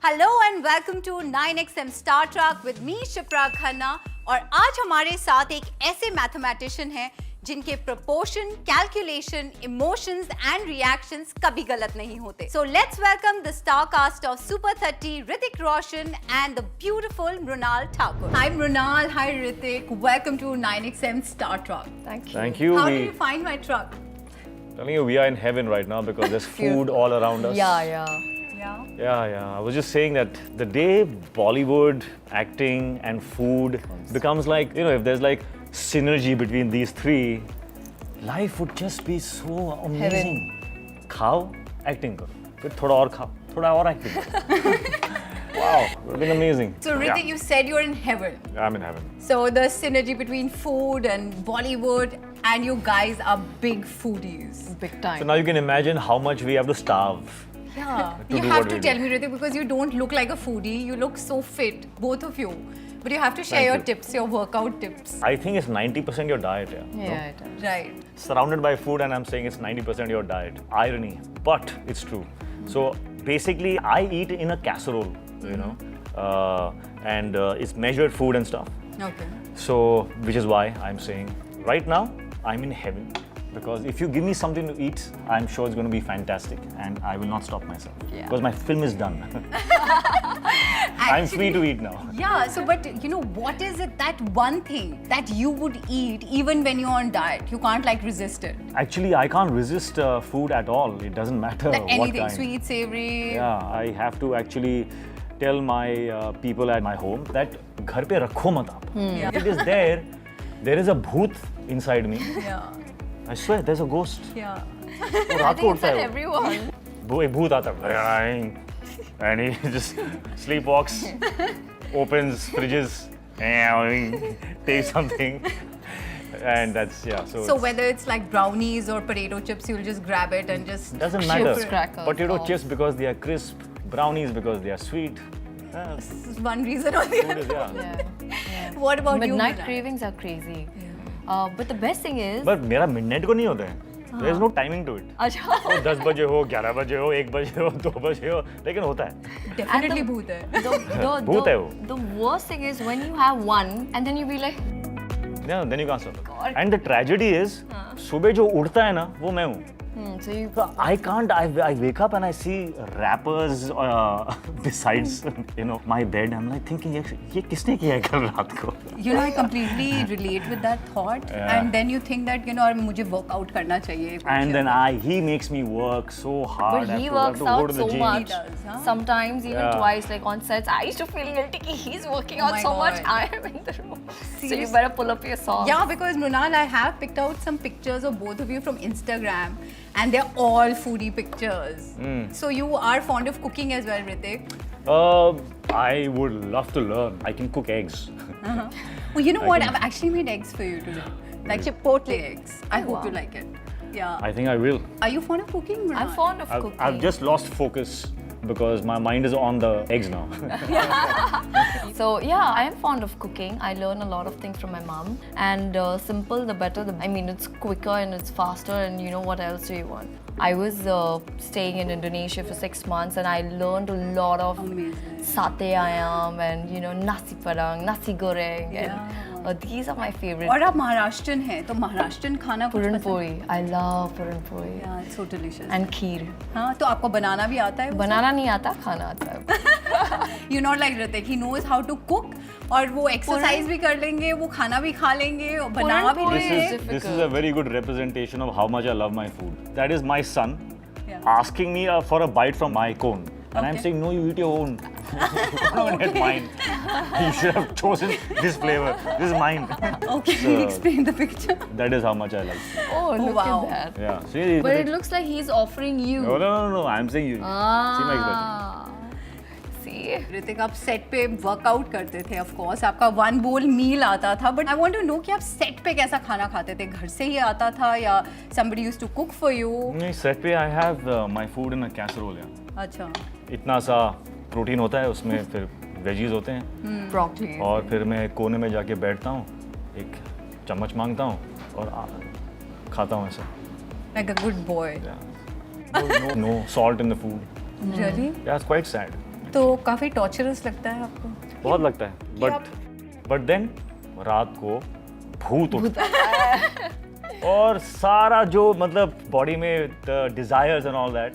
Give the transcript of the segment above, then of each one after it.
Hello and welcome to 9XM star track with me Shipra Khanna. और आज हमारे साथ एक ऐसे मैथमेटिशियन हैं जिनके proportion, calculation, emotions and reactions कभी गलत नहीं होते। So let's welcome the star cast of super 30, Hrithik Roshan and the beautiful Mrunal Thakur. Hi Mrunal, hi Hrithik, welcome to 9XM star track. Thank you. How did you find my truck? Telling you, we are in heaven right now because there's food all around us. Yeah. Yeah. I was just saying that the day Bollywood, acting, and food becomes like, if there's like synergy between these three, life would just be so amazing. खाओ, acting करो, फिर थोड़ा और खाओ, थोड़ा और acting करो. Wow, it's been amazing. So Hrithik, you said you're in heaven. I'm in heaven. So the synergy between food and Bollywood, and you guys are big foodies. Big time. So now you can imagine how much we have to starve. Yeah. To You do have what to we tell do. me, Hrithik, because you don't look like a foodie. You look so fit, both of you. But you have to share Thank your you. tips, your workout tips. I think it's 90% your diet, Yeah, it is. Right. Surrounded by food and I'm saying it's 90% your diet. Irony, but it's true. So basically I eat in a casserole, and it's measured food and stuff. Okay. So which is why I'm saying right now I'm in heaven, because if you give me something to eat, I'm sure it's going to be fantastic and I will not stop myself because my film is done. I'm free to eat now. Yeah, so but what is it, that one thing that you would eat even when you're on diet? You can't like resist it. Actually, I can't resist food at all. It doesn't matter Like what anything, kind. sweet, savory. Yeah, I have to actually tell my people at my home that घर पे रखो मत आप. If it is there, there is a bhoot inside me. Yeah. I swear, there's a ghost. Yeah. वो रात को उठता है वो. Everyone. वो एक भूत आता है. And he just sleepwalks, opens fridges, takes something, and that's So whether it's like brownies or potato chips, you'll just grab it and just doesn't chip matter. it. Crackers, Potato all. chips because they are crisp, brownies because they are sweet. This is one reason or the Food other. is, yeah. Yeah. What about you? Midnight Mrinal? cravings are crazy. But the best thing is. But मेरा midnight को नहीं होता है. There is no timing to it. अच्छा. वो 10 बजे हो, 11 बजे हो, 1 बजे हो, 2 बजे हो, लेकिन होता है. Definitely And the- bhoot hai. भूत है वो. The worst thing is when you have one and then you be like, Yeah, then you can't stop. God. And the tragedy is, सुबह जो उठता है ना, वो मैं हूँ. so you. So I can't. I wake up and I see rappers besides my bed. I'm like thinking, ये किसने किया है कल रात को? I completely relate with that thought. Yeah. And then you think that, और मुझे workout करना चाहिए. And then he makes me work so hard. But I he have to works go out to the so gym. much. He does, huh? Sometimes even Yeah. twice, like on sets, I used to feel guilty that he's working Oh out my so much. God. I am in the room. So you Seriously? better pull up your socks. Yeah, because Mrinal, I have picked out some pictures of both of you from Instagram, and they're all foodie pictures. So you are fond of cooking as well, Hrithik. I would love to learn. I can cook eggs. Well, you know what? I've actually made eggs for you today, like chipotle eggs. I hope you like it. Yeah. I think I will. Are you fond of cooking, Mrinal? I'm fond of cooking. I've just lost focus because my mind is on the eggs now. So yeah, I am fond of cooking. I learn a lot of things from my mom. And simple, the better. I mean, it's quicker and it's faster. And what else do you want? I was staying in Indonesia for 6 months, and I learned a lot of Amazing. satay ayam and nasi padang, nasi goreng, and these are my favorite. और आप महाराष्ट्रन हैं, तो महाराष्ट्रन खाना कुछ Puran पसंद? puri. I love puran puri. Yeah, it's so delicious. And kheer. हाँ, तो आपको बनाना भी आता है? Banana नहीं आता, खाना आता है. You're not like Hrithik. He knows how to cook, और वो exercise भी कर लेंगे, वो खाना भी खा लेंगे, और बना भी Puran This लेंगे. is this is a very good representation of how much I love my food. That is my son Yeah. asking me for a bite from my cone. And I'm Okay. saying, no, you eat your own. You don't get mine. You should have chosen this flavor. This is mine. Okay, So- explain the picture. That is how much I like. Oh, look wow. at that. Yeah. See, But it looks like he's offering you. no. I'm saying you. See my expression. Ah. See? Hrithik, आप set पे workout करते थे, of course आपका 1 बोल मील आता था, but I want to know कि आप सेट पे कैसा खाना खाते थे? घर से ही आता था या somebody used to cook for you? नहीं, set पे I have my food in a casserole. Yeah. अच्छा. इतना सा प्रोटीन होता है उसमें, फिर वेजीज होते हैं, Broccoli. और फिर मैं कोने में जाके बैठता हूँ, एक चम्मच मांगता हूँ और खाता हूँ ऐसे. Like a good boy. Yeah. No salt in the food. Really? Yeah, it's quite sad. तो काफ़ी टॉर्चरस लगता है आपको? बहुत लगता है, बट देन रात को भूत उठता है और सारा जो मतलब बॉडी में डिजायर्स एंड ऑल दैट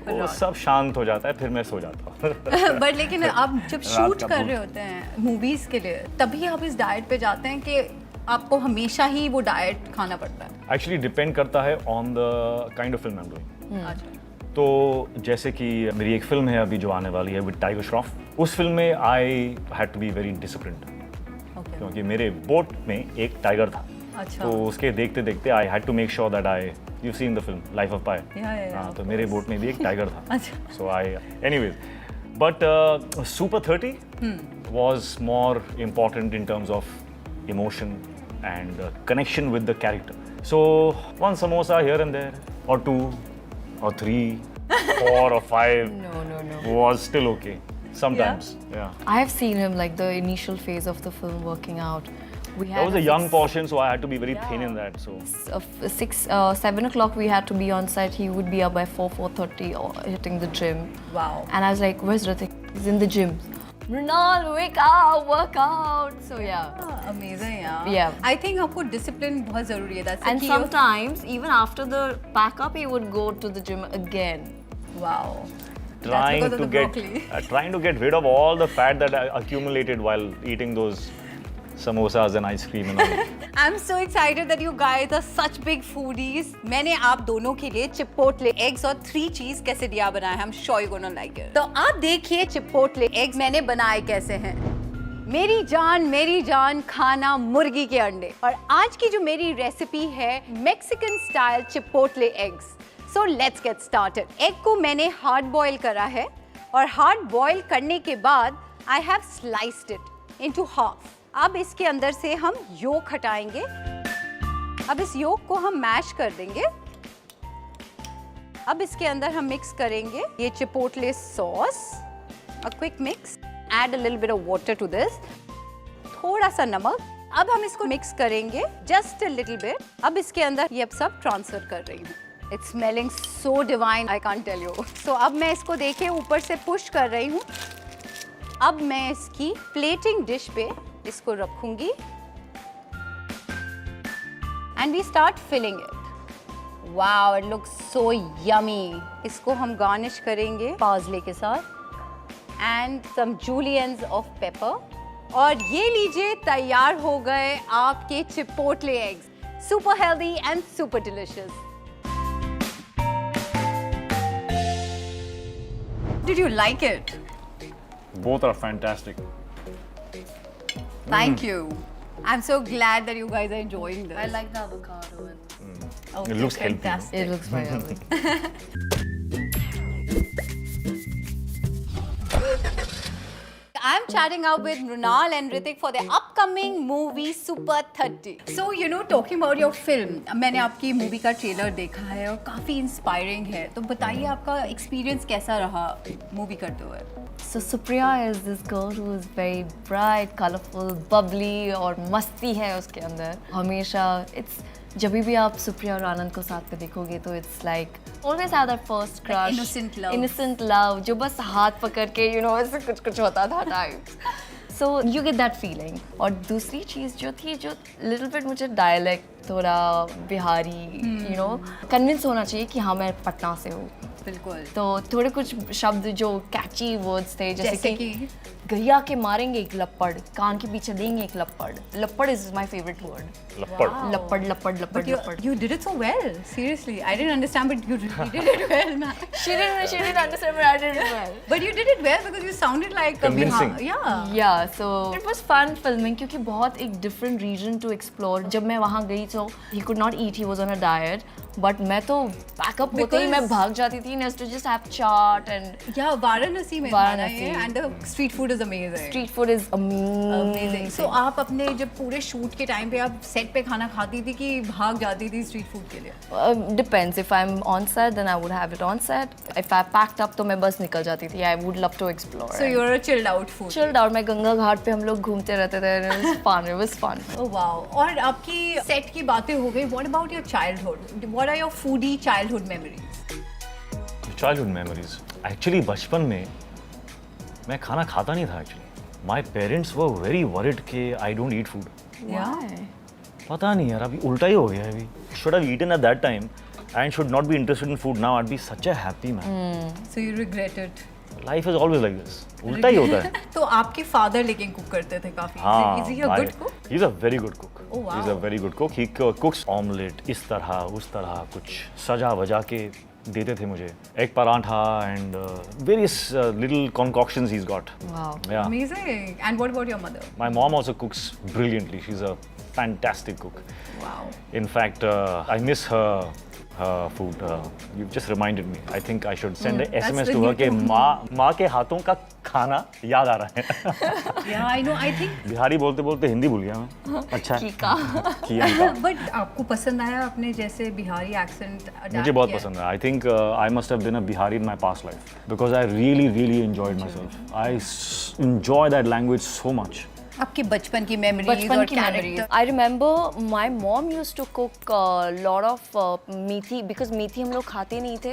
वो सब शांत हो जाता है, फिर मैं सो जाता हूँ। बट लेकिन आप जब शूट कर रहे होते हैं मूवीज के लिए, तभी आप इस डाइट पे जाते हैं कि आपको हमेशा ही वो डाइट खाना पड़ता है? एक्चुअली डिपेंड करता है on the kind of film I am doing. अच्छा। तो जैसे कि मेरी एक फिल्म है अभी जो आने वाली है विद टाइगर श्रॉफ, उस फिल्म में I had to be very disciplined, क्योंकि मेरे बोट में एक टाइगर था। अच्छा। तो उसके देखते देखते I had to make sure that I you seen the film Life of Pi. हाँ, तो मेरे बोट में भी एक टाइगर था। अच्छा। So I anyways, but super 30 was more important in terms of emotion and connection with the character. So one samosa here and there, or two, or three, 4 or 5 No. was still okay. Sometimes, yeah. I have seen him like the initial phase of the film working out. We had That was a young portion, so I had to be very thin in that. So 7 o'clock we had to be on set. He would be up by 4:30 or hitting the gym. Wow. And I was like, where's Ritik? He's in the gym. Mrinal, wake up, work out. So yeah. Amazing, yeah. Yeah. I think आपको discipline बहुत ज़रूरी है. That's the And key of- sometimes, even after the pack up, he would go to the gym again. Wow. trying because of to the get broccoli. trying to get rid of all the fat that I accumulated while eating those samosas and ice cream and all. I'm so excited that you guys are such big foodies. मैंने आप दोनों के लिए chipotle eggs और 3 चीज quesadilla बनाया है. I'm sure you're gonna like it. तो आप देखिए चिपोटले एग्स मैंने बनाए कैसे हैं. मेरी जान खाना मुर्गी के अंडे. और आज की जो मेरी रेसिपी है Mexican style chipotle eggs. So let's get started. Egg को मैंने हार्ड बॉईल करा है और हार्ड बॉईल करने के बाद I have sliced it into half. अब इसके अंदर से हम योक हटाएंगे. अब इस योक को हम मैश कर देंगे. अब इसके अंदर हम मिक्स करेंगे ये chipotle sauce. A quick mix. Add a little bit of water to this. थोड़ा सा नमक. अब हम इसको मिक्स करेंगे just a little bit. अब इसके अंदर ये अब सब ट्रांसफर कर रही हूँ. It's smelling so divine, I can't tell you. So अब मैं इसको देखिए ऊपर से पुश कर रही हूँ. अब मैं इसकी प्लेटिंग डिश पे इसको रखूंगी. And we start filling it. Wow, it looks so yummy. इसको हम गार्निश करेंगे पार्सले के साथ and some juliennes of pepper. और ये लीजिए तैयार हो गए आपके chipotle eggs. Super healthy and super delicious. Did you like it? Both are fantastic. Thank you. I'm so glad that you guys are enjoying this. I like the avocado. Okay, It looks healthy. fantastic. It looks very yummy. I'm chatting out with Mrunal and Ritik for their upcoming movie Super 30. So, you know, talking about your film, मैंने आपकी movie का trailer देखा है और काफ़ी inspiring है. तो बताइए आपका एक्सपीरियंस कैसा रहा मूवी करते हुए? So Supriya is this girl who is very bright, colorful, bubbly और मस्ती है उसके अंदर. हमेशा जब भी आप सुप्रिया और आनंद को साथ में देखोगे तो it's like always have that first crush, innocent love जो बस हाथ पकड़ के ऐसे कुछ होता था times. So you get that feeling. और दूसरी चीज़ जो थी जो little bit मुझे dialect थोड़ा बिहारी कन्विंस होना चाहिए कि हाँ मैं पटना से हूँ. बिल्कुल. तो थोड़े कुछ शब्द जो कैची वर्ड्स थे जैसे कि गैया के मारेंगे एक लपड़, कान के पीछे देंगे एक लपड़. लपड़ इज माय फेवरेट वर्ड. लपड़. You did it so well. Seriously, I didn't understand, but you really did it well, man. She didn't understand, but I did it well. But you did it well because you sounded like Convincing. Yeah. So it was fun filming क्योंकि बहुत एक different region to explore. जब मैं वहाँ गई तो he could not eat, he was on a diet. But मैं तो बैकअप होते ही मैं भाग जाती थी and to just have chaat and Varanasi में था ना ये, and the street food is amazing. Street food is amazing. So आप अपने जब पूरे शूट के टाइम पे आप सेट पे खाना खाती थी कि भाग जाती थी स्ट्रीट फूड के लिए? Depends. If I'm on set, then I would have it on set. If I packed up, तो मैं बस निकल जाती थी. I would love to explore. So you're a chilled out food. Chilled out. मैं गंगा घाट पे हम लोग घूमते रहते थे. It was fun. It was fun. Oh wow. और आपकी सेट की बातें हो गई. What about your childhood? What are your foodie childhood memories? Childhood memories. Actually, बचपन में मैं खाना खाता नहीं था actually. My parents were very worried कि I don't eat food. Why? पता नहीं यार, अभी उल्टा ही हो गया है अभी. Should have eaten at that time and should not be interested in food now. I'd be such a happy man. So you regret it. Life is always like this. उल्टा ही होता है. तो आपके फादर लेकिन कुक करते थे काफी. हाँ, Is he a good cook? He's a very good cook. Oh, wow. He's a very good cook. He cooks omelette इस तरह उस तरह कुछ सजा वजा के देते थे मुझे. Egg paratha and various little concoctions he's got. Wow. Yeah. Amazing. And what about your mother? My mom also cooks brilliantly. She's a fantastic cook. Wow. In fact, I miss her food. You've just reminded me. I think I should send a that's SMS the to her new कि tune. माँ के हाथों का खाना याद आ रहा है. Yeah, I know. I think. Bihari बोलते बोलते हिंदी भूल गया मैं. अच्छा. Kika. किया का. But आपको पसंद आया अपने जैसे बिहारी accent adapt मुझे बहुत किया? पसंद है. I think I must have been a Bihari in my past life because I really enjoyed myself. I enjoy that language so much. आपके बचपन की memories बचपन और की memories. character. I remember my mom used to cook a lot of methi because methi हम लोग खाते नहीं थे.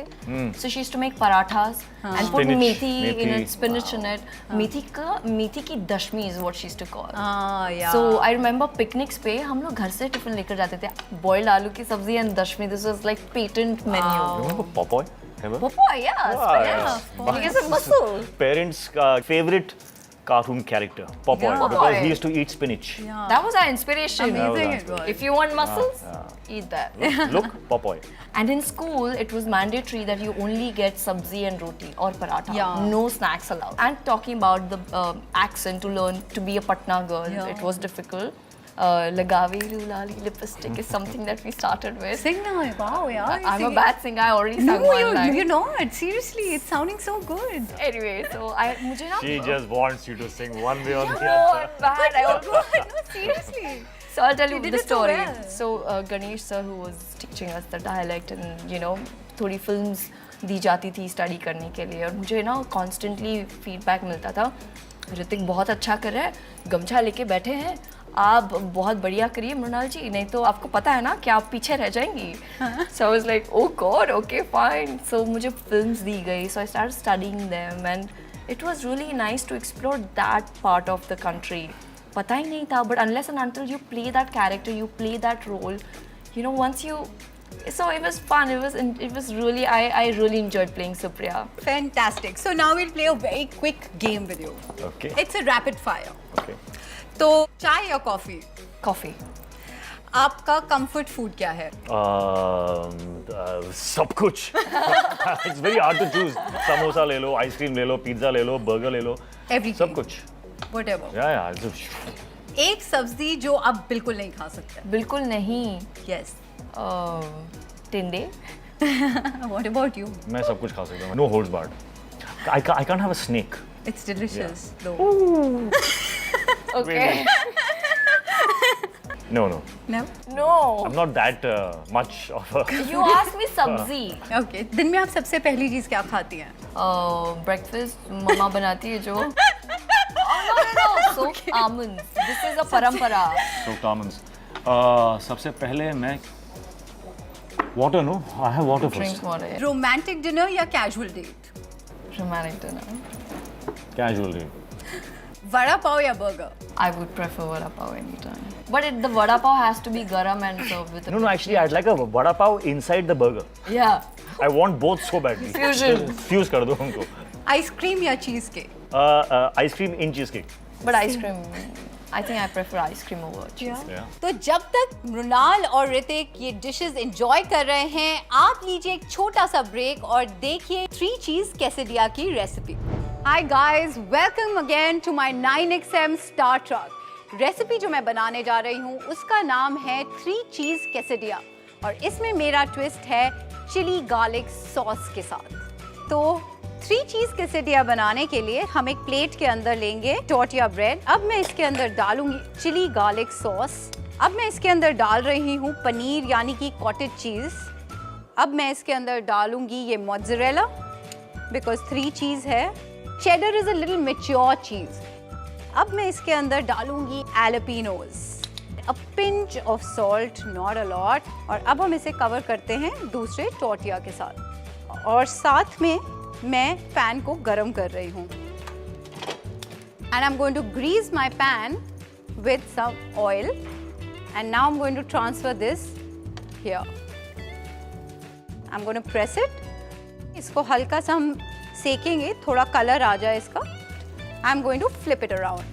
So she used to make parathas and put Spinach, methi in methi. it, spinach in it. methi की dashmi is what she used to call. Yeah. So I remember picnics पे हम लोग घर से टिफिन लेकर जाते थे. Boiled आलू की सब्जी and dashmi. This was like patent menu. Remember Popeye? Ever? Popeye, yeah. Yeah, Did you get some muscle? Parents' favorite cartoon character, Popeye, Yeah. because Popeye. he used to eat spinach. Yeah. That was our inspiration. Amazing That it was. If you want muscles, eat that. Look, Popeye. And in school, it was mandatory that you only get sabzi and roti or paratha. Yeah. No snacks allowed. And talking about the accent to learn to be a Patna girl, Yeah. it was difficult. Lagavi Lulali lipstick is something that we started with. Sing now. Wow, yeah. you're I'm a singing. bad singer. I already No, sang one line. you're not. Seriously, it's sounding so good. Anyway, so मुझे ना She just wants you to sing one way or the no, other. I'm bad. I Good. also, No, seriously. So I'll tell you You did the it so story. well. So Ganesh sir, who was teaching us the dialect and थोड़ी films दी जाती थी study करने के लिए और मुझे ना constantly feedback मिलता था. ऋतिक बहुत अच्छा कर रहा है, गमछा लेके बैठे हैं, आप बहुत बढ़िया करिए मृणाल जी, नहीं तो आपको पता है ना कि आप पीछे रह जाएंगी. So I was like, oh God, okay, fine. So मुझे films दी गई, so I started studying them and it was really nice to explore that part of the country. पता ही नहीं था, but unless and until you play that character, you play that role, once you, so it was fun. It was really, I really enjoyed playing Supriya. Fantastic. So now we'll play a very quick game with you. Okay. It's a rapid fire. Okay. तो चाय या coffee? Coffee. आपका comfort food क्या है? सब कुछ. It's very hard to choose. Samosa ले लो, ice cream ले लो, पिज्जा ले लो, बर्गर ले लो. Everything. सब कुछ. Whatever. Yeah. It's एक सब्जी जो आप बिल्कुल नहीं खा सकते. बिल्कुल नहीं. Yes. Tinde. What about you? मैं सब कुछ खा सकता हूँ. No holds barred. I can't have a snake. It's delicious. though. Okay. No. No? No. I'm not that much of a. You asked me sabzi. Okay. दिन में आप सबसे पहली चीज क्या खाती हैं? Breakfast मम्मा बनाती है जो. No. Soaked almonds. This is a parampara. Soaked almonds. सबसे पहले मैं water, no? I have water Drink first. water. Romantic dinner या casual date? Romantic dinner. Casual day. Vada pav या burger? I would prefer vada pav anytime. But the vada pav has to be garam and served with a No, actually, I'd like a vada pav inside the burger. Yeah. I want both so badly. Fusion. Fuse कर दो उनको. Ice-cream या cheese cake? Ice cream in cheesecake. But ice cream, I think I prefer ice cream over cheese. Yeah. तो जब तक मृणाल और ऋतिक ये dishes enjoy कर रहे हैं, आप लीजिए एक छोटा सा ब्रेक और देखिए 3 चीज quesadilla की recipe. Hi guys, welcome again to my 9XM Star Truck. Recipe जो मैं बनाने जा रही हूँ उसका नाम है 3 चीज quesadilla और इसमें मेरा ट्विस्ट है चिली गार्लिक सॉस के साथ. तो 3 चीज quesadilla बनाने के लिए हम एक प्लेट के अंदर लेंगे टोर्टिया ब्रेड. अब मैं इसके अंदर डालूंगी चिली गार्लिक सॉस. अब मैं इसके अंदर डाल रही हूँ पनीर यानी कि कॉटेज चीज. अब मैं इसके अंदर डालूंगी ये मोज़रेला बिकॉज 3 चीज है. Cheddar is a little mature cheese. अब मैं इसके अंदर डालूंगी jalapenos, a pinch of salt, not a lot. और अब हम इसे कवर करते हैं दूसरे टोर्टिया के साथ और साथ में मैं पैन को गरम कर रही हूँ. and I'm going to grease my pan with some oil, and now I'm going to transfer this here. I'm going to press it. इसको हल्का सा हम सेकेंगे, थोड़ा कलर आ जाए इसका. I'm going to flip it around.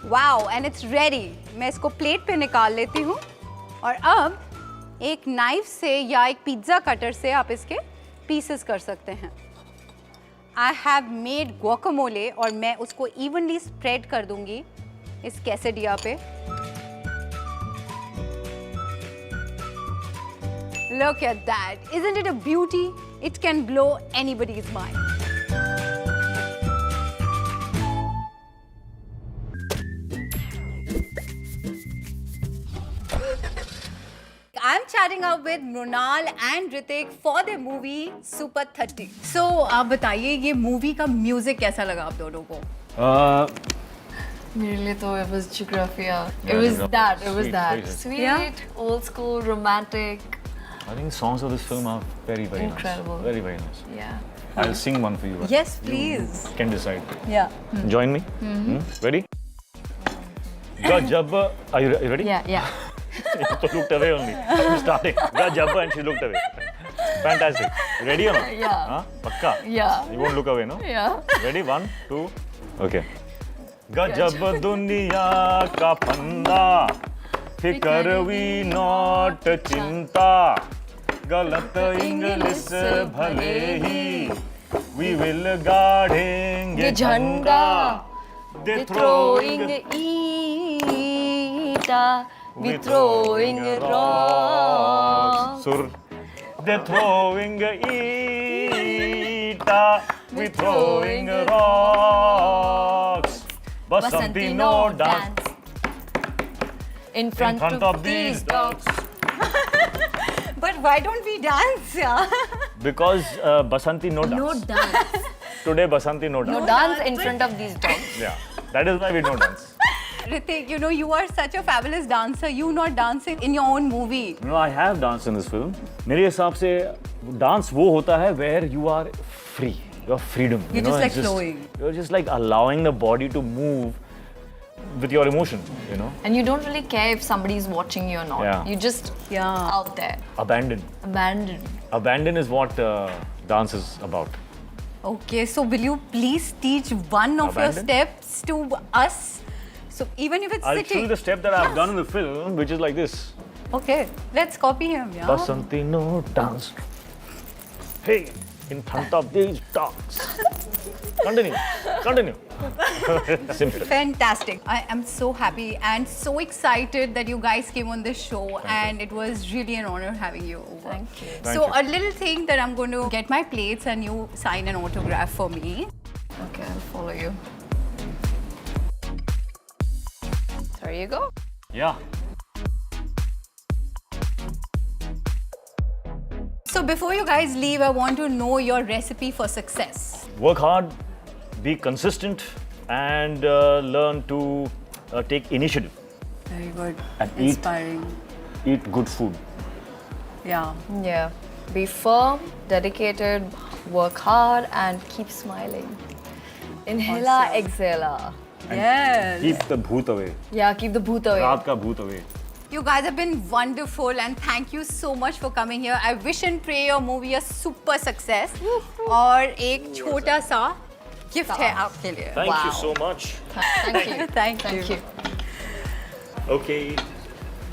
Wow, and it's ready. मैं इसको plate पे निकाल लेती हूँ और अब एक नाइफ से या एक पिज्ज़ा कटर से आप इसके पीसेस कर सकते हैं. I have made guacamole और मैं उसको evenly spread कर दूंगी इस quesadilla पे. Look at that. Isn't it a beauty? It can blow anybody's mind. I'm chatting up with Mrunal and Ritik for their movie Super 30. So, आप बताइए ये मूवी का म्यूजिक कैसा लगा आप दोनों को? मेरे लिए तो it was Geographia. It Yeah, was Geographia. that. It was Sweet, that. very Sweet, Yeah. old school, romantic. I think songs of this film are very, very Incredible. nice. Very, very nice. Yeah. I'll sing one for you. Yes, please. You can decide. Yeah. Join me. Ready? Gajab. Are you ready? Yeah. You looked away only. Starting. Gajab and she looked away. Fantastic. Ready or not? Yeah. Huh? Pakka? Yeah. You won't look away, no? Yeah. Ready? 1, 2. Okay. गजब दुनिया का फंदा, फिकर we not चिंता, गलत English भले ही, we will गाड़ेंगे झंडा, दे Throwing ita, we throwing rocks. सुर, दे throwing ita, we throwing rocks. Basanti no dance in front of these dogs. But why don't we dance? Yeah. Because Basanti no dance. No dance. Today Basanti no dance. No dance in front of these dogs. Yeah, that is why we don't dance. Ritik, you know, you are such a fabulous dancer. You not dancing in your own movie. You know, I have danced in this film. मेरे हिसाब से dance वो होता है where you are free. Your freedom. You're know, just like it's flowing. You're just like allowing the body to move with your emotion. You know, And you don't really care if somebody's watching you or not. Yeah. You just Yeah. out there. abandon. Abandon. Abandon is what dance is about. Okay, so will you please teach one of your Abandon? steps to us? So even if it's I'll show sitting. you the step that I've done in the film, which is like this. Okay, let's copy him. Yeah. Basanti no dance. Hey, in front of these dogs. Continue. Simple. Fantastic. I am so happy and so excited that you guys came on this show, and it was really an honor having you over. Thank you. So Thank you. a little thing that I'm going to get my plates and you sign an autograph for me. Okay, I'll follow you. There you go. Yeah. So before you guys leave, I want to know your recipe for success. Work hard, be consistent, and learn to take initiative. Very good. And eat. Inspiring. Eat good food. Yeah. Yeah. Be firm, dedicated, work hard, and keep smiling. Inhala, Awesome. exhala. Yes. Keep the bhoot away. Yeah, keep the bhoot away. Raat ka bhoot away. You guys have been wonderful and thank you so much for coming here. I wish and pray your movie a super success. और एक छोटा सा gift है आपके लिए. Thank you Wow. so much. Thank you. Thank you. Thank you. Okay.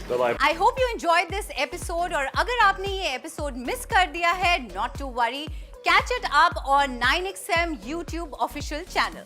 Bye-bye. I hope you enjoyed this episode और अगर आपने ये episode miss कर दिया है, not to worry. Catch it up on 9XM YouTube official channel.